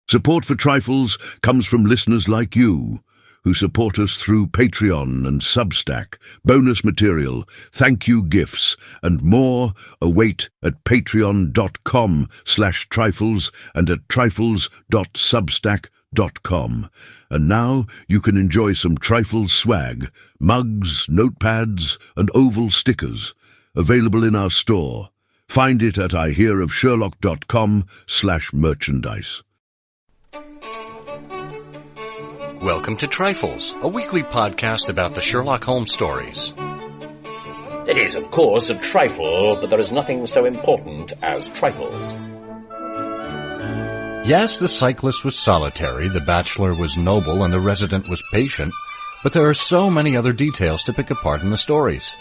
Support for Trifles comes from listeners like you, who support us through Patreon and Substack. Bonus material, thank you gifts, and more await at patreon.com/trifles and at trifles.substack.com. And now you can enjoy some Trifles swag, mugs, notepads, and oval stickers, available in our store. Find it at ihearofsherlock.com/merchandise. Welcome to Trifles, a weekly podcast about the Sherlock Holmes stories. It is, of course, a trifle, but there is nothing so important as trifles. Yes, the cyclist was solitary, the bachelor was noble, and the resident was patient, but there are so many other details to pick apart in the stories.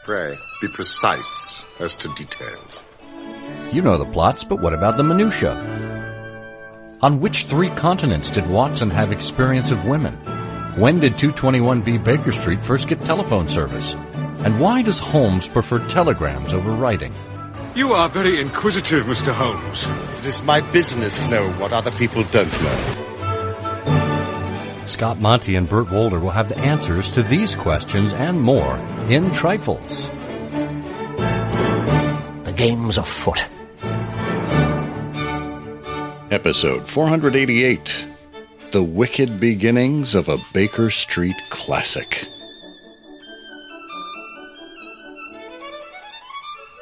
Pray, be precise as to details. You know the plots, but what about the minutiae? On which 3 continents did Watson have experience of women? When did 221B Baker Street first get telephone service? And why does Holmes prefer telegrams over writing? You are very inquisitive, Mr. Holmes. It is my business to know what other people don't know. Scott Monty and Burt Wolder will have the answers to these questions and more in Trifles. The game's afoot. Episode 488, The Wicked Beginnings of a Baker Street Classic.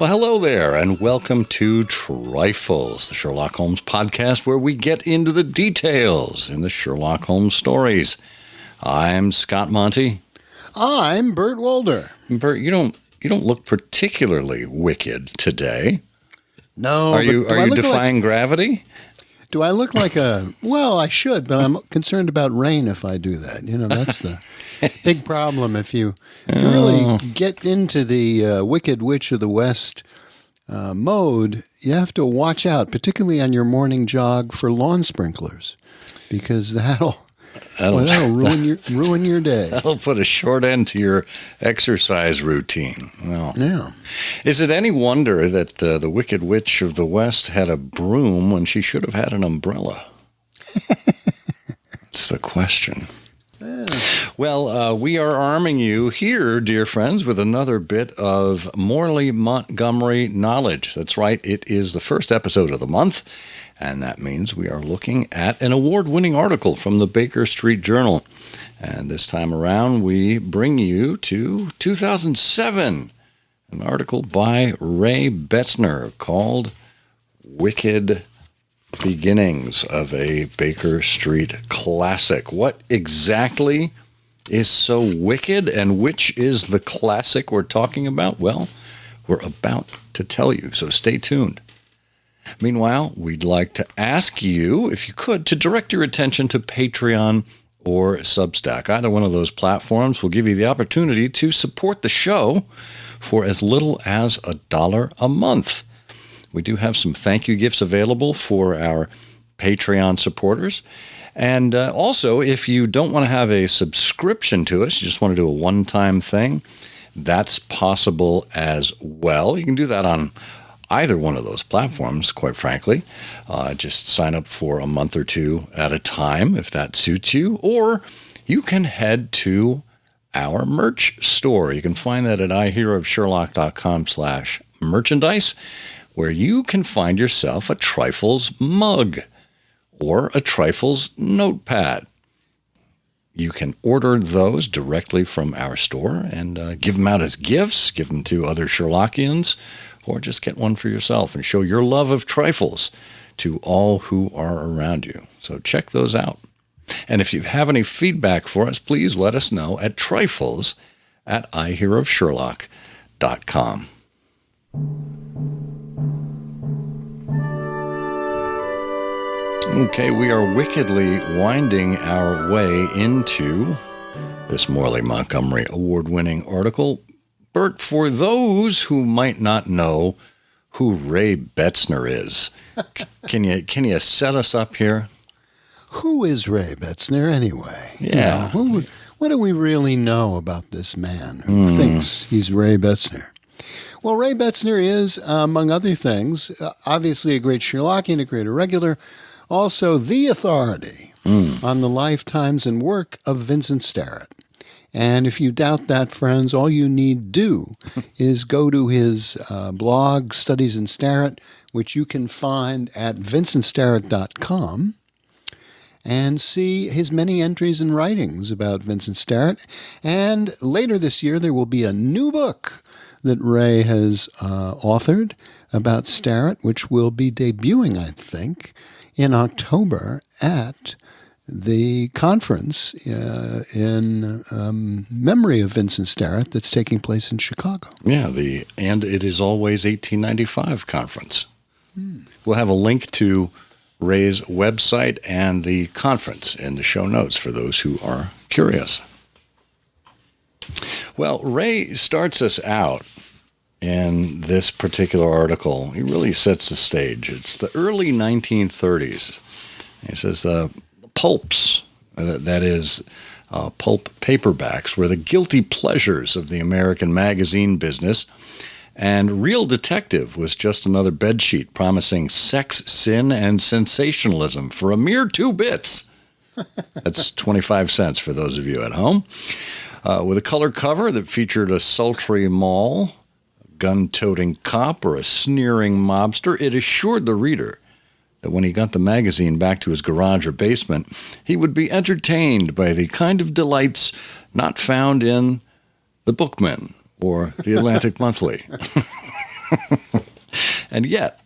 Well, hello there, and welcome to Trifles, the Sherlock Holmes podcast where we get into the details in the Sherlock Holmes stories. I'm Scott Monty. I'm Burt Wolder. Burt, you don't look particularly wicked today. No. Are you defying gravity? Do I look like well, I should, but I'm concerned about rain if I do that. You know, that's the big problem. If you really get into the Wicked Witch of the West mode, you have to watch out, particularly on your morning jog, for lawn sprinklers, because that'll ruin your day. That'll put a short end to your exercise routine. Well, yeah. Is it any wonder that the Wicked Witch of the West had a broom when she should have had an umbrella? That's the question. Yeah. Well, we are arming you here, dear friends, with another bit of Morley-Montgomery knowledge. That's right, it is the first episode of the month. And that means we are looking at an award-winning article from the Baker Street Journal. And this time around, we bring you to 2007, an article by Ray Betzner called Wicked Beginnings of a Baker Street Classic. What exactly is so wicked, and which is the classic we're talking about? Well, we're about to tell you, so stay tuned. Meanwhile, we'd like to ask you, if you could, to direct your attention to Patreon or Substack. Either one of those platforms will give you the opportunity to support the show for as little as $1 a month. We do have some thank you gifts available for our Patreon supporters. And also, if you don't want to have a subscription to us, you just want to do a one-time thing, that's possible as well. You can do that on either one of those platforms, quite frankly. Just sign up for a month or two at a time if that suits you. Or you can head to our merch store. You can find that at ihearofsherlock.com/merchandise, where you can find yourself a Trifles mug or a Trifles notepad. You can order those directly from our store and give them out as gifts, give them to other Sherlockians, or just get one for yourself and show your love of Trifles to all who are around you. So check those out. And if you have any feedback for us, please let us know at trifles@ihearofsherlock.com. Okay, we are wickedly winding our way into this Morley-Montgomery award-winning article. Burt, for those who might not know who Ray Betzner is, can you set us up here? Who is Ray Betzner anyway? Yeah. What do we really know about this man who thinks he's Ray Betzner? Well, Ray Betzner is, among other things, obviously a great Sherlockian, a great irregular, Also, the authority on the lifetimes and work of Vincent Starrett. And if you doubt that, friends, all you need do is go to his blog, Studies in Starrett, which you can find at vincentstarrett.com, and see his many entries and writings about Vincent Starrett. And later this year, there will be a new book that Ray has authored about Starrett, which will be debuting, I think, in October at the conference in memory of Vincent Starrett that's taking place in Chicago. Yeah, And It Is Always 1895 conference. We'll have a link to Ray's website and the conference in the show notes for those who are curious. Well, Ray starts us out in this particular article. He really sets the stage. It's the early 1930s. He says pulps, that is, pulp paperbacks, were the guilty pleasures of the American magazine business, and Real Detective was just another bedsheet promising sex, sin, and sensationalism for a mere 2 bits. That's 25 cents for those of you at home. With a color cover that featured a sultry moll, a gun-toting cop, or a sneering mobster, it assured the reader that when he got the magazine back to his garage or basement, he would be entertained by the kind of delights not found in the Bookman or the Atlantic Monthly. And yet,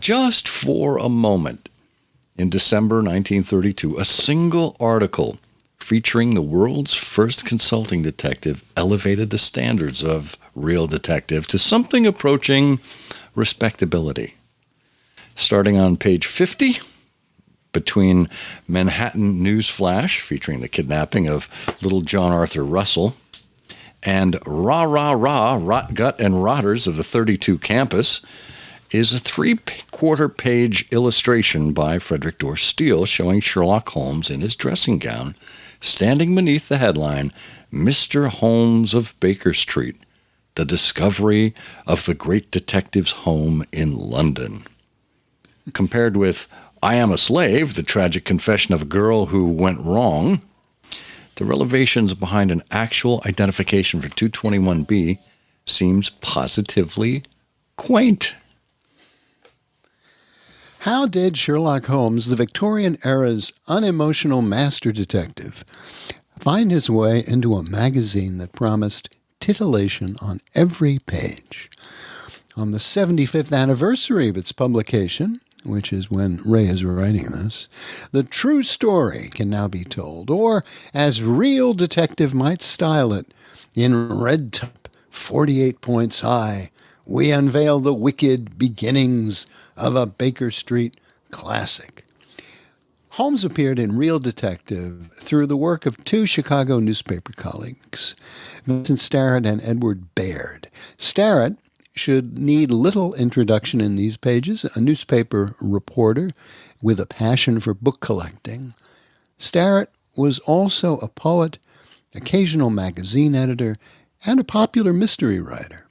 just for a moment, in December 1932, a single article featuring the world's first consulting detective elevated the standards of Real Detective to something approaching respectability. Starting on page 50, between Manhattan News Flash, featuring the kidnapping of little John Arthur Russell, and Rah, Rah, Rah, Rot, Gut, and Rotters of the 32 campus, is a 3/4 page illustration by Frederick Dorr Steele showing Sherlock Holmes in his dressing gown, standing beneath the headline, Mr. Holmes of Baker Street, the discovery of the great detective's home in London. Compared with I Am a Slave, the tragic confession of a girl who went wrong, the revelations behind an actual identification for 221B seems positively quaint. How did Sherlock Holmes, the Victorian era's unemotional master detective, find his way into a magazine that promised titillation on every page? On the 75th anniversary of its publication, which is when Ray is writing this, the true story can now be told, or, as Real Detective might style it, in red type, 48 points high, we unveil the wicked beginnings of a Baker Street classic. Holmes appeared in Real Detective through the work of 2 Chicago newspaper colleagues, Vincent Starrett and Edward Baird. Starrett should need little introduction in these pages, a newspaper reporter with a passion for book collecting. Starrett was also a poet, occasional magazine editor, and a popular mystery writer.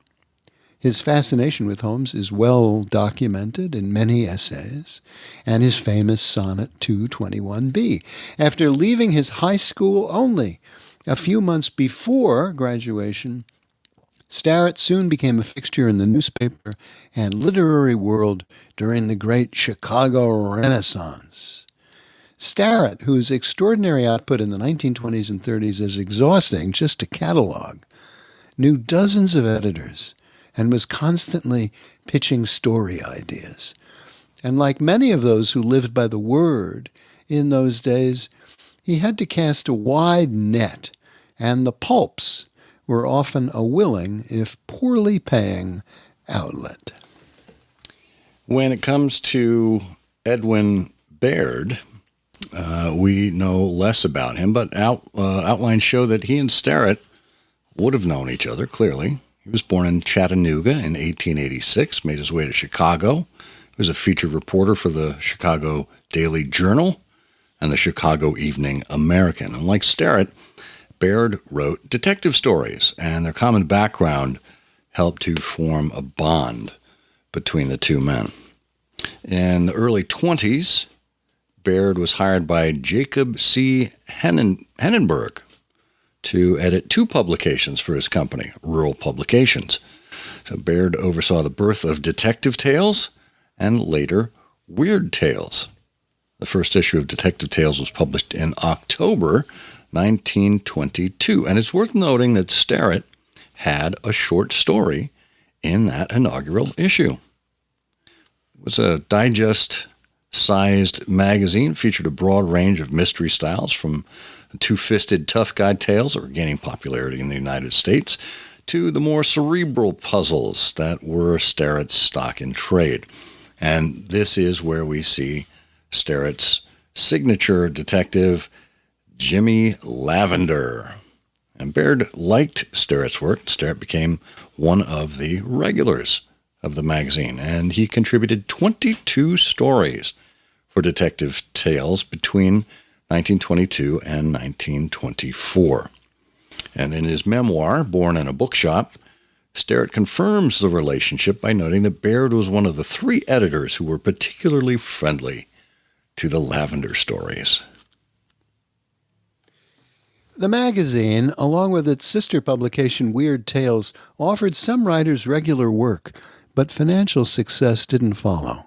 His fascination with Holmes is well documented in many essays, and his famous sonnet 221B. After leaving his high school only a few months before graduation, Starrett soon became a fixture in the newspaper and literary world during the great Chicago Renaissance. Starrett, whose extraordinary output in the 1920s and 30s is exhausting just to catalog, knew dozens of editors and was constantly pitching story ideas. And like many of those who lived by the word in those days, he had to cast a wide net, and the pulps were often a willing, if poorly paying, outlet. When it comes to Edwin Baird, we know less about him, but outlines show that he and Starrett would have known each other, clearly. He was born in Chattanooga in 1886, made his way to Chicago. He was a featured reporter for the Chicago Daily Journal and the Chicago Evening American. And like Starrett, Baird wrote detective stories, and their common background helped to form a bond between the two men. In the early 20s, Baird was hired by Jacob C. Hennenberg to edit 2 publications for his company, Rural Publications. So Baird oversaw the birth of Detective Tales and later Weird Tales. The first issue of Detective Tales was published in October 1922, and it's worth noting that Starrett had a short story in that inaugural issue. It was a digest-sized magazine, featured a broad range of mystery styles, from the two-fisted tough guy tales that were gaining popularity in the United States to the more cerebral puzzles that were Starrett's stock in trade. And this is where we see Starrett's signature detective, Jimmy Lavender. And Baird liked Starrett's work. Starrett became one of the regulars of the magazine, and he contributed 22 stories for Detective Tales between 1922 and 1924. And in his memoir, Born in a Bookshop, Starrett confirms the relationship by noting that Baird was one of the 3 editors who were particularly friendly to the Lavender stories. The magazine, along with its sister publication Weird Tales, offered some writers regular work, but financial success didn't follow.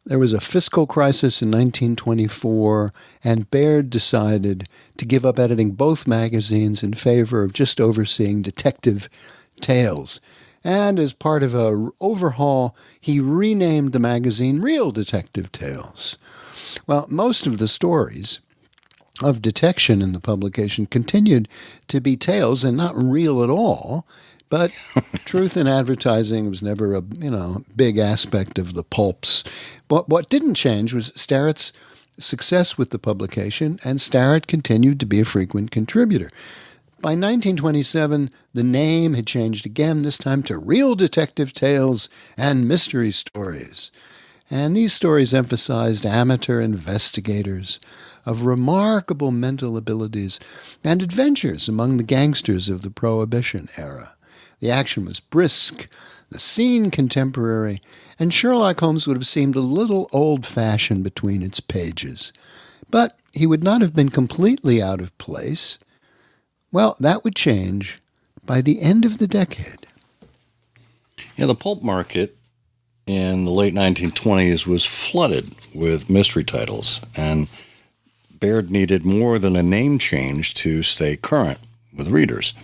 There was a fiscal crisis in 1924, and Baird decided to give up editing both magazines in favor of just overseeing Detective Tales. And as part of an overhaul, he renamed the magazine Real Detective Tales. Well, most of the stories of detection in the publication continued to be tales and not real at all, but truth in advertising was never a big aspect of the pulps. But what didn't change was Starrett's success with the publication, and Starrett continued to be a frequent contributor. By 1927, the name had changed again, this time to Real Detective Tales and Mystery Stories. And these stories emphasized amateur investigators of remarkable mental abilities and adventures among the gangsters of the Prohibition era. The action was brisk, the scene contemporary, and Sherlock Holmes would have seemed a little old-fashioned between its pages. But he would not have been completely out of place. Well, that would change by the end of the decade. Yeah, the pulp market in the late 1920s was flooded with mystery titles, and Baird needed more than a name change to stay current with readers.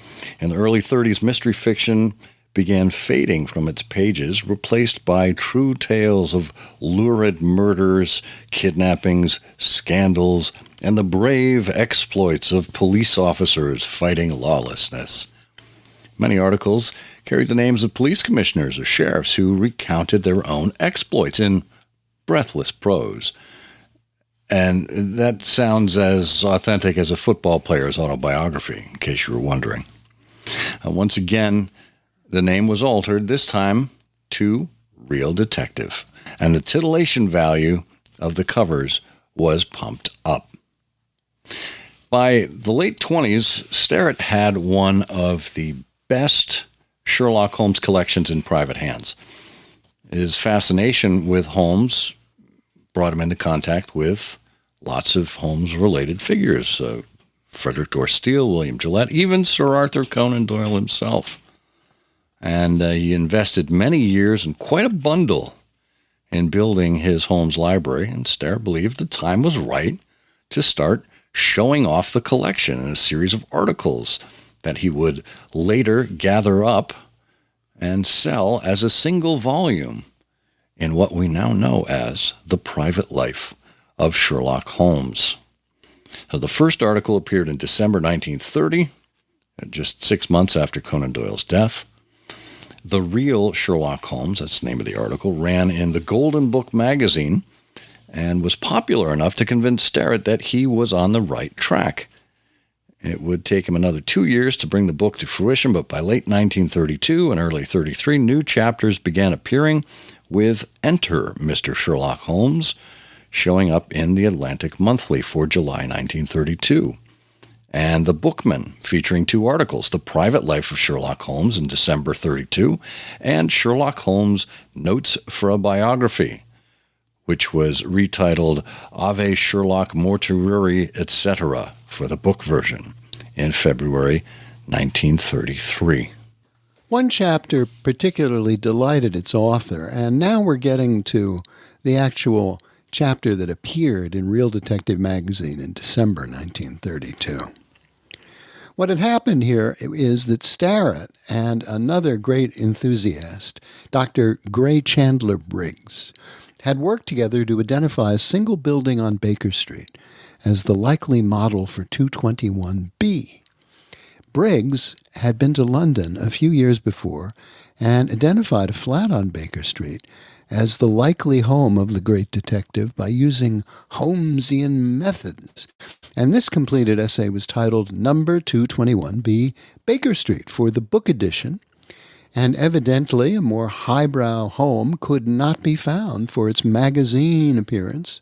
In the early 30s, mystery fiction began fading from its pages, replaced by true tales of lurid murders, kidnappings, scandals, and the brave exploits of police officers fighting lawlessness. Many articles carried the names of police commissioners or sheriffs who recounted their own exploits in breathless prose. And that sounds as authentic as a football player's autobiography, in case you were wondering. Once again, the name was altered, this time to Real Detective, and the titillation value of the covers was pumped up. By the late 20s, Starrett had one of the best Sherlock Holmes collections in private hands. His fascination with Holmes brought him into contact with lots of Holmes-related figures, Frederick Dorr Steele, William Gillette, even Sir Arthur Conan Doyle himself. And he invested many years and quite a bundle in building his Holmes library, and Starrett believed the time was right to start showing off the collection in a series of articles that he would later gather up and sell as a single volume in what we now know as The Private Life of Sherlock Holmes. So the first article appeared in December 1930, just 6 months after Conan Doyle's death. The Real Sherlock Holmes, that's the name of the article, ran in the Golden Book magazine and was popular enough to convince Starrett that he was on the right track. It would take him another 2 years to bring the book to fruition, but by late 1932 and early 33, new chapters began appearing with Enter Mr. Sherlock Holmes showing up in the Atlantic Monthly for July 1932. And The Bookman, featuring 2 articles, The Private Life of Sherlock Holmes in December 32, and Sherlock Holmes Notes for a Biography, which was retitled Ave Sherlock Mortuary, etc. for the book version in February 1933. One chapter particularly delighted its author, and now we're getting to the actual chapter that appeared in Real Detective magazine in December 1932. What had happened here is that Starrett and another great enthusiast, Dr. Gray Chandler Briggs, had worked together to identify a single building on Baker Street as the likely model for 221B. Briggs had been to London a few years before and identified a flat on Baker Street as the likely home of the great detective by using Holmesian methods. And this completed essay was titled Number 221B, Baker Street, for the book edition, and evidently a more highbrow home could not be found for its magazine appearance.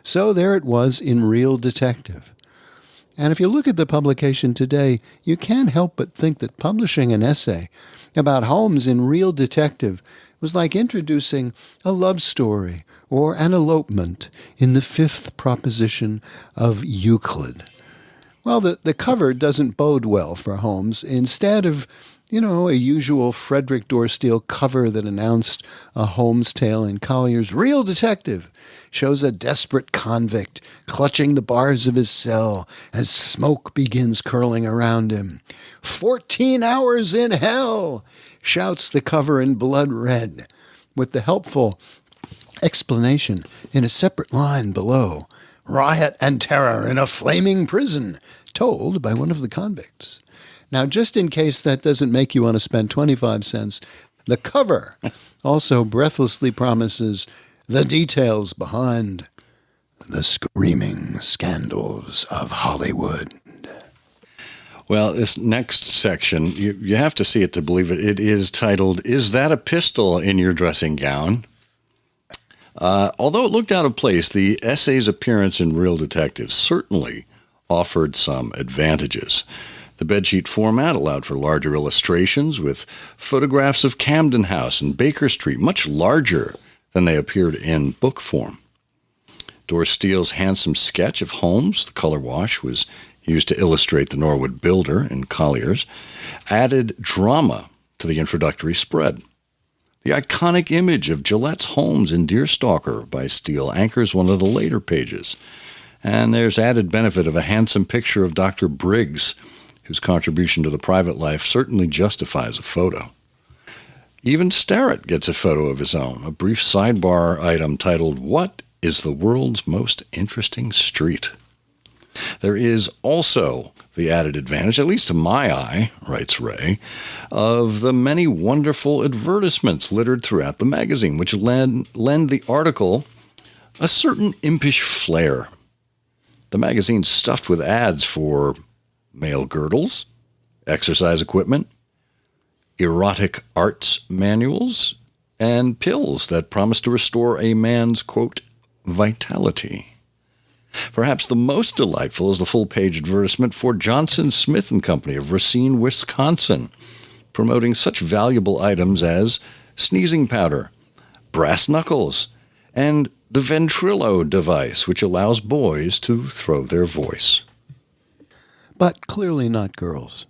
So there it was in Real Detective. And if you look at the publication today, you can't help but think that publishing an essay about Holmes in Real Detective was like introducing a love story or an elopement in the fifth proposition of Euclid. Well, the cover doesn't bode well for Holmes. Instead of, a usual Frederick Dorsteel cover that announced a Holmes tale in Collier's Real Detective, shows a desperate convict clutching the bars of his cell as smoke begins curling around him. 14 hours in hell, shouts the cover in blood red, with the helpful explanation in a separate line below. Riot and terror in a flaming prison, told by one of the convicts. Now, just in case that doesn't make you want to spend 25 cents, the cover also breathlessly promises the details behind the screaming scandals of Hollywood. Well, this next section, you have to see it to believe it. It is titled, Is That a Pistol in Your Dressing Gown? Although it looked out of place, the essay's appearance in Real Detective certainly offered some advantages. The bedsheet format allowed for larger illustrations with photographs of Camden House and Baker Street, much larger than they appeared in book form. Dorsteel's handsome sketch of Holmes, the color wash, was used to illustrate the Norwood Builder in Collier's, added drama to the introductory spread. The iconic image of Gillette's Holmes in Deerstalker by Steele anchors one of the later pages. And there's added benefit of a handsome picture of Dr. Briggs, whose contribution to the private life certainly justifies a photo. Even Starrett gets a photo of his own, a brief sidebar item titled, What is the World's Most Interesting Street? There is also the added advantage, at least to my eye, writes Ray, of the many wonderful advertisements littered throughout the magazine, which lend the article a certain impish flair. The magazine's stuffed with ads for male girdles, exercise equipment, erotic arts manuals, and pills that promise to restore a man's, quote, vitality. Perhaps the most delightful is the full-page advertisement for Johnson Smith & Company of Racine, Wisconsin, promoting such valuable items as sneezing powder, brass knuckles, and the Ventrilo device, which allows boys to throw their voice. But clearly not girls.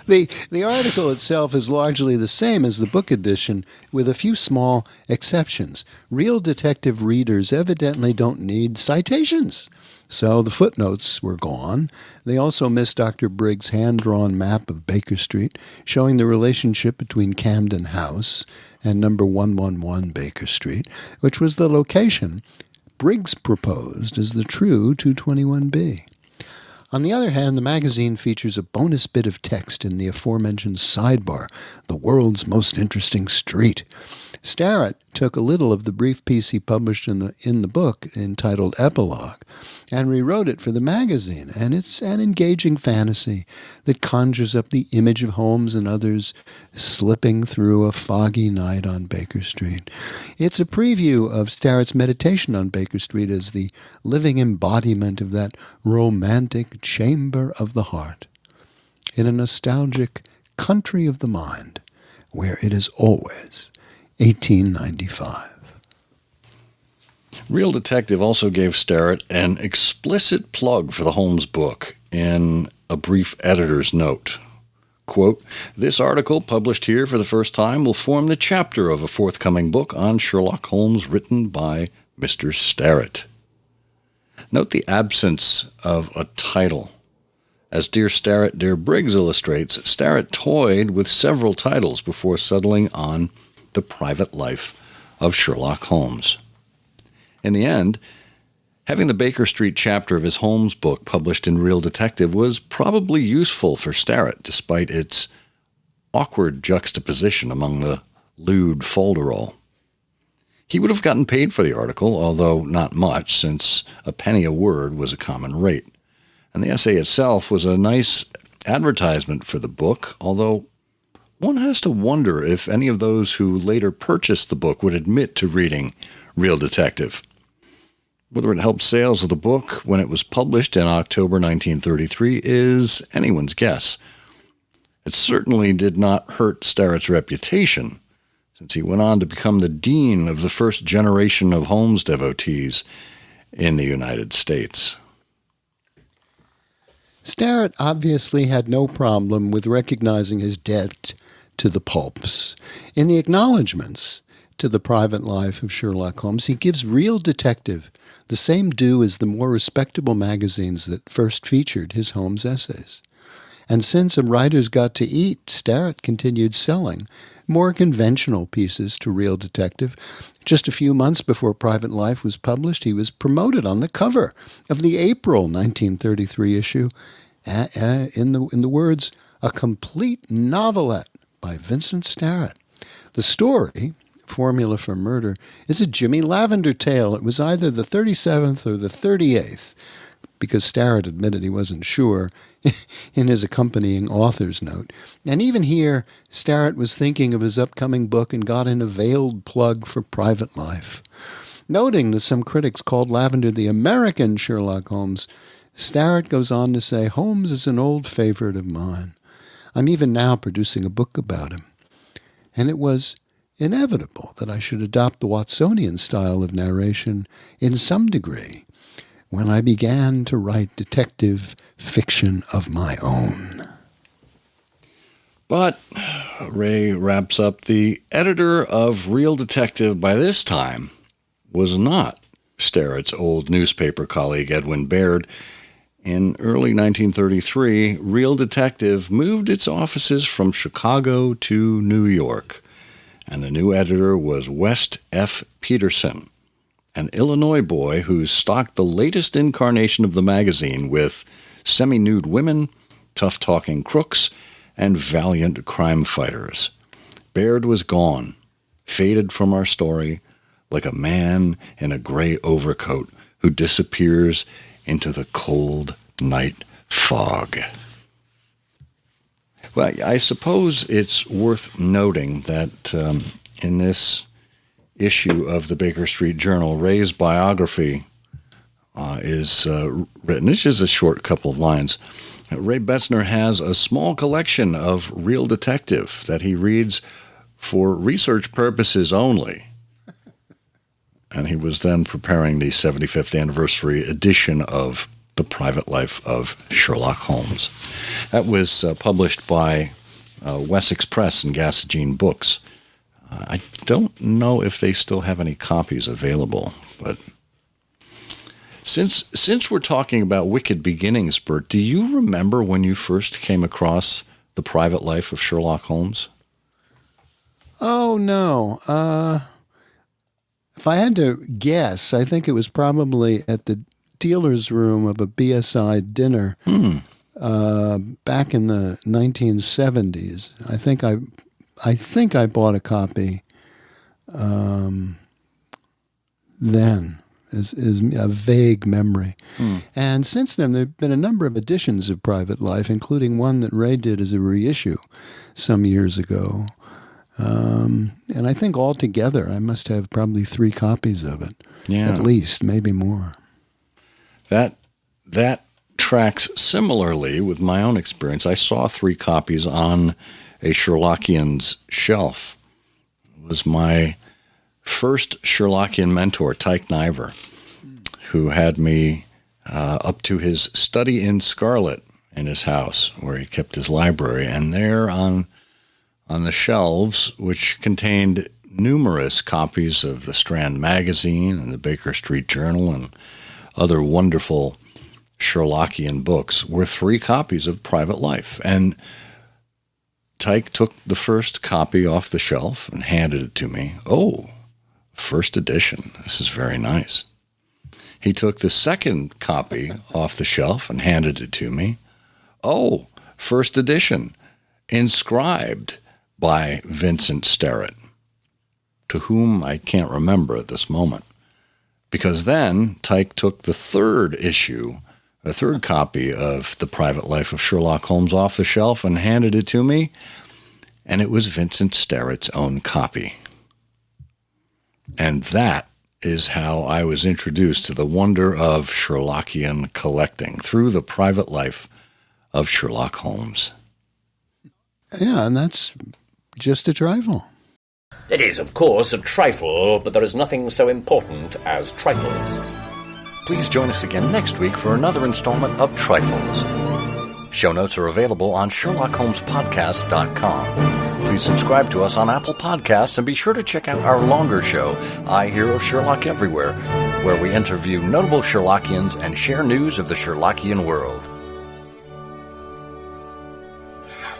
The article itself is largely the same as the book edition, with a few small exceptions. Real Detective readers evidently don't need citations, so the footnotes were gone. They also missed Dr. Briggs' hand-drawn map of Baker Street, showing the relationship between Camden House and number 111 Baker Street, which was the location Briggs proposed as the true 221B. On the other hand, the magazine features a bonus bit of text in the aforementioned sidebar, The World's Most Interesting Street. Starrett took a little of the brief piece he published in the book entitled Epilogue and rewrote it for the magazine, and it's an engaging fantasy that conjures up the image of Holmes and others slipping through a foggy night on Baker Street. It's a preview of Starrett's meditation on Baker Street as the living embodiment of that romantic chamber of the heart in a nostalgic country of the mind where it is always 1895. Real Detective also gave Starrett an explicit plug for the Holmes book in a brief editor's note. Quote, "This article, published here for the first time, will form the chapter of a forthcoming book on Sherlock Holmes written by Mr. Starrett." Note the absence of a title. As Dear Starrett, Dear Briggs illustrates, Starrett toyed with several titles before settling on The Private Life of Sherlock Holmes. In the end, having the Baker Street chapter of his Holmes book published in Real Detective was probably useful for Starrett, despite its awkward juxtaposition among the lewd folderol. He would have gotten paid for the article, although not much, since a penny a word was a common rate. And the essay itself was a nice advertisement for the book, although one has to wonder if any of those who later purchased the book would admit to reading Real Detective. Whether it helped sales of the book when it was published in October 1933 is anyone's guess. It certainly did not hurt Starrett's reputation, since he went on to become the dean of the first generation of Holmes devotees in the United States. Starrett obviously had no problem with recognizing his debt to the pulps. In the acknowledgments to The Private Life of Sherlock Holmes, he gives Real Detective the same due as the more respectable magazines that first featured his Holmes essays. And since writers got to eat, Starrett continued selling more conventional pieces to Real Detective. Just a few months before Private Life was published, he was promoted on the cover of the April 1933 issue in the words, "A Complete Novelette" by Vincent Starrett. The story, Formula for Murder, is a Jimmy Lavender tale. It was either the 37th or the 38th, because Starrett admitted he wasn't sure in his accompanying author's note. And even here, Starrett was thinking of his upcoming book and got in a veiled plug for Private Life. Noting that some critics called Lavender the American Sherlock Holmes, Starrett goes on to say, "Holmes is an old favorite of mine. I'm even now producing a book about him. And it was inevitable that I should adopt the Watsonian style of narration in some degree when I began to write detective fiction of my own." But, Ray wraps up, the editor of Real Detective by this time was not Starrett's old newspaper colleague Edwin Baird. In early 1933, Real Detective moved its offices from Chicago to New York, and the new editor was West F. Peterson, an Illinois boy who stocked the latest incarnation of the magazine with semi-nude women, tough-talking crooks, and valiant crime fighters. Baird was gone, faded from our story, like a man in a gray overcoat who disappears into the cold night fog. Well, I suppose it's worth noting that in this issue of the Baker Street Journal, Ray's biography is written. It's just a short couple of lines. Ray Betzner has a small collection of Real Detective that he reads for research purposes only. And he was then preparing the 75th anniversary edition of The Private Life of Sherlock Holmes. That was published by Wessex Press and Gasogene Books. I don't know if they still have any copies available, but since we're talking about Wicked Beginnings, Bert, do you remember when you first came across The Private Life of Sherlock Holmes? Oh, no. If I had to guess, I think it was probably at the dealer's room of a BSI dinner back in the 1970s. I think I bought a copy then, is a vague memory. And since then, there have been a number of editions of Private Life, including one that Ray did as a reissue some years ago. And I think altogether, I must have probably 3 copies of it, at least, maybe more. That tracks similarly with my own experience. I saw 3 copies on a Sherlockian's shelf. It was my first Sherlockian mentor, Tyke Niver, who had me up to his study in Scarlet in his house, where he kept his library. And there on the shelves, which contained numerous copies of the Strand Magazine and the Baker Street Journal and other wonderful Sherlockian books, were 3 copies of Private Life. And Tyke took the first copy off the shelf and handed it to me. Oh, first edition. This is very nice. He took the second copy off the shelf and handed it to me. Oh, first edition, inscribed by Vincent Sterrett, to whom I can't remember at this moment. Because then Tyke took the third copy of The Private Life of Sherlock Holmes off the shelf and handed it to me, and it was Vincent Sterrett's own copy. And that is how I was introduced to the wonder of Sherlockian collecting, through The Private Life of Sherlock Holmes. Yeah, and that's just a trifle. It is, of course, a trifle, but there is nothing so important as trifles. Please join us again next week for another installment of Trifles. Show notes are available on SherlockHolmesPodcast.com. Please subscribe to us on Apple Podcasts and be sure to check out our longer show, I Hear of Sherlock Everywhere, where we interview notable Sherlockians and share news of the Sherlockian world.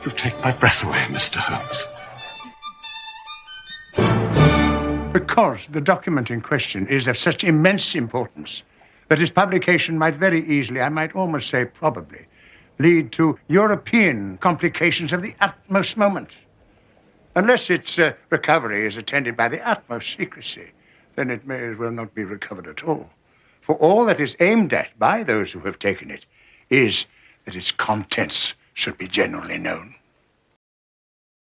You've taken my breath away, Mr. Holmes. Because the document in question is of such immense importance that its publication might very easily, I might almost say probably, lead to European complications of the utmost moment. Unless its recovery is attended by the utmost secrecy, then it may as well not be recovered at all. For all that is aimed at by those who have taken it is that its contents should be generally known.